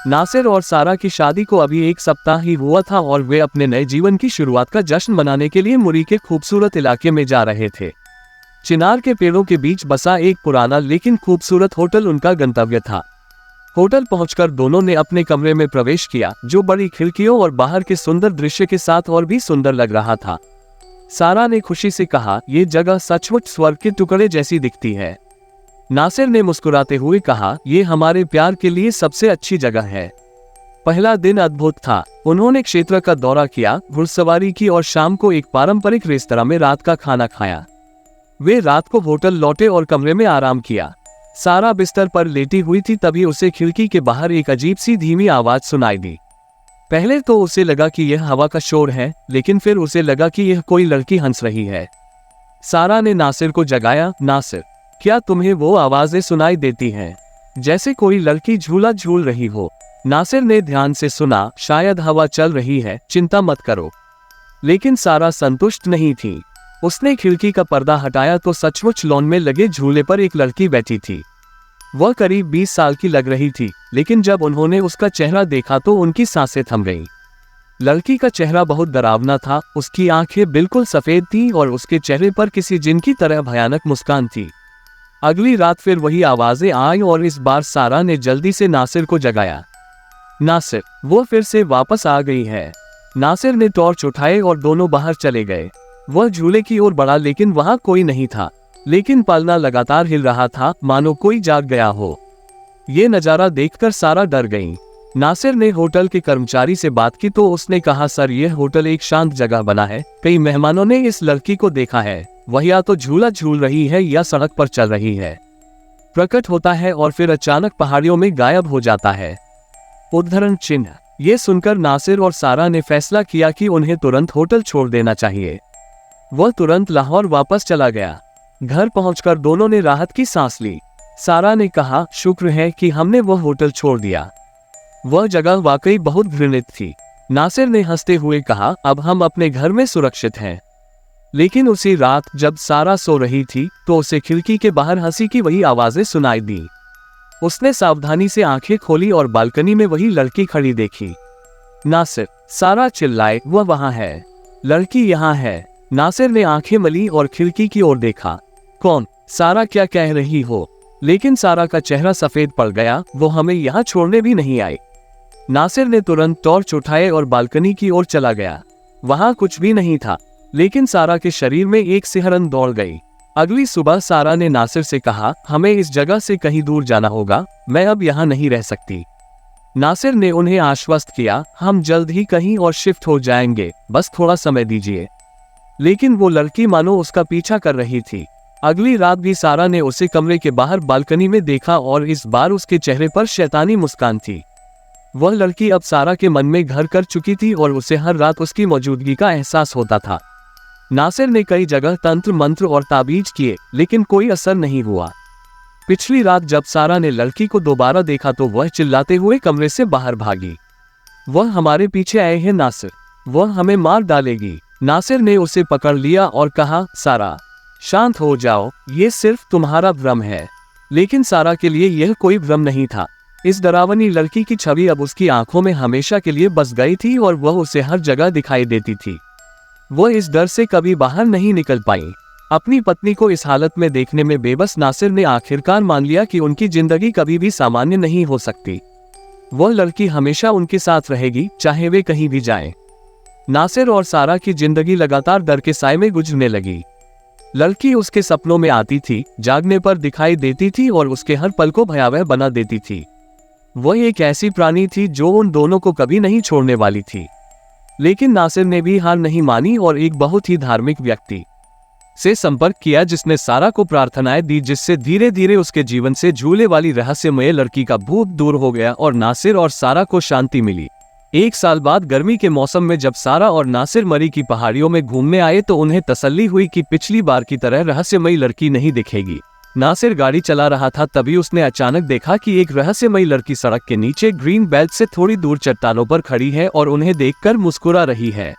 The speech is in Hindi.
नासिर और सारा की शादी को अभी एक सप्ताह ही हुआ था और वे अपने नए जीवन की शुरुआत का जश्न मनाने के लिए मुरी के खूबसूरत इलाके में जा रहे थे। चिनार के पेड़ों के बीच बसा एक पुराना लेकिन खूबसूरत होटल उनका गंतव्य था। होटल पहुंचकर दोनों ने अपने कमरे में प्रवेश किया, जो बड़ी खिड़कियों और बाहर के सुंदर दृश्य के साथ और भी सुंदर लग रहा था। सारा ने खुशी से कहा, ये जगह सचमुच स्वर्ग के टुकड़े जैसी दिखती है। नासिर ने मुस्कुराते हुए कहा, ये हमारे प्यार के लिए सबसे अच्छी जगह है। पहला दिन अद्भुत था। उन्होंने क्षेत्र का दौरा किया, घुड़सवारी की और शाम को एक पारंपरिक रेस्तरां में रात का खाना खाया। वे रात को होटल लौटे और कमरे में आराम किया। सारा बिस्तर पर लेटी हुई थी, तभी उसे खिड़की के बाहर एक अजीब सी धीमी आवाज सुनाई दी। पहले तो उसे लगा कि यह हवा का शोर है, लेकिन फिर उसे लगा कि यह कोई लड़की हंस रही है। सारा ने नासिर को जगाया, नासिर, क्या तुम्हें वो आवाजें सुनाई देती हैं, जैसे कोई लड़की झूला झूल रही हो? नासिर ने ध्यान से सुना, शायद हवा चल रही है, चिंता मत करो। लेकिन सारा संतुष्ट नहीं थी। उसने खिड़की का पर्दा हटाया तो सचमुच लॉन में लगे झूले पर एक लड़की बैठी थी। वह करीब 20 साल की लग रही थी, लेकिन जब उन्होंने उसका चेहरा देखा तो उनकी सांसें थम गईं। लड़की का चेहरा बहुत डरावना था। उसकी आंखें बिल्कुल सफेद थीं और उसके चेहरे पर किसी जिन की तरह भयानक मुस्कान थी। अगली रात फिर वही आवाजें आईं और इस बार सारा ने जल्दी से नासिर को जगाया। नासिर, वो फिर से वापस आ गई है। नासिर ने टॉर्च उठाए और दोनों बाहर चले गए। वह झूले की ओर बढ़ा, लेकिन वहां कोई नहीं था। लेकिन पलना लगातार हिल रहा था, मानो कोई जाग गया हो। ये नजारा देखकर सारा डर गई। नासिर ने होटल के कर्मचारी से बात की तो उसने कहा, सर, यह होटल एक शांत जगह बना है। कई मेहमानों ने इस लड़की को देखा है। वह या तो झूला झूल रही है या सड़क पर चल रही है। प्रकट होता है और फिर अचानक पहाड़ियों में गायब हो जाता है। उद्धरण चिन्ह। ये सुनकर नासिर और सारा ने फैसला किया कि उन्हें तुरंत होटल छोड़ देना चाहिए। वह तुरंत लाहौर वापस चला गया। घर पहुंचकर दोनों ने राहत की सांस ली। सारा ने कहा, शुक्र है कि हमने वह होटल छोड़ दिया। वह जगह वाकई बहुत घृणित थी। नासिर ने हंसते हुए कहा, अब हम अपने घर में सुरक्षित हैं। लेकिन उसी रात जब सारा सो रही थी तो उसे खिड़की के बाहर हंसी की वही आवाजें सुनाई दी। उसने सावधानी से आंखें खोली और बालकनी में वही लड़की खड़ी देखी। नासिर, सारा चिल्लाए, वह वहां है, लड़की यहाँ है। नासिर ने आंखें मली और खिड़की की ओर देखा। कौन? सारा, क्या कह रही हो? लेकिन सारा का चेहरा सफेद पड़ गया। वो हमें यहाँ छोड़ने भी नहीं आई। नासिर ने तुरंत टॉर्च उठाए और बालकनी की ओर चला गया। वहां कुछ भी नहीं था, लेकिन सारा के शरीर में एक सिहरन दौड़ गई। अगली सुबह सारा ने नासिर से कहा, हमें इस जगह से कहीं दूर जाना होगा, मैं अब यहाँ नहीं रह सकती। नासिर ने उन्हें आश्वस्त किया, हम जल्द ही कहीं और शिफ्ट हो जाएंगे, बस थोड़ा समय दीजिए। लेकिन वो लड़की मानो उसका पीछा कर रही थी। अगली रात भी सारा ने उसे कमरे के बाहर बालकनी में देखा और इस बार उसके चेहरे पर शैतानी मुस्कान थी। वह लड़की अब सारा के मन में घर कर चुकी थी और उसे हर रात उसकी मौजूदगी का एहसास होता था। नासिर ने कई जगह तंत्र मंत्र और ताबीज किए, लेकिन कोई असर नहीं हुआ। पिछली रात जब सारा ने लड़की को दोबारा देखा तो वह चिल्लाते हुए कमरे से बाहर भागी। वह हमारे पीछे आए हैं नासिर, वह हमें मार डालेगी। नासिर ने उसे पकड़ लिया और कहा, सारा, शांत हो जाओ, ये सिर्फ तुम्हारा भ्रम है। लेकिन सारा के लिए यह कोई भ्रम नहीं था। इस डरावनी लड़की की छवि अब उसकी आंखों में हमेशा के लिए बस गई थी और वह उसे हर जगह दिखाई देती थी। वह इस डर से कभी बाहर नहीं निकल पाई। अपनी पत्नी को इस हालत में देखने में बेबस नासिर ने आखिरकार मान लिया कि उनकी जिंदगी कभी भी सामान्य नहीं हो सकती। वह लड़की हमेशा उनके साथ रहेगी, चाहे वे कहीं भी जाएं। नासिर और सारा की जिंदगी लगातार डर के साए में गुजरने लगी। लड़की उसके सपनों में आती थी, जागने पर दिखाई देती थी और उसके हर पल को भयावह बना देती थी। वह एक ऐसी प्राणी थी जो उन दोनों को कभी नहीं छोड़ने वाली थी। लेकिन नासिर ने भी हार नहीं मानी और एक बहुत ही धार्मिक व्यक्ति से संपर्क किया, जिसने सारा को प्रार्थनाएं दी, जिससे धीरे धीरे उसके जीवन से झूले वाली रहस्यमय लड़की का भूत दूर हो गया और नासिर और सारा को शांति मिली। 1 साल बाद गर्मी के मौसम में जब सारा और नासिर मरी की पहाड़ियों में घूमने आए तो उन्हें तसल्ली हुई कि पिछली बार की तरह रहस्यमयी लड़की नहीं दिखेगी। नासिर गाड़ी चला रहा था, तभी उसने अचानक देखा कि एक रहस्यमयी लड़की सड़क के नीचे ग्रीन बेल्ट से थोड़ी दूर चट्टानों पर खड़ी है और उन्हें देखकर मुस्कुरा रही है।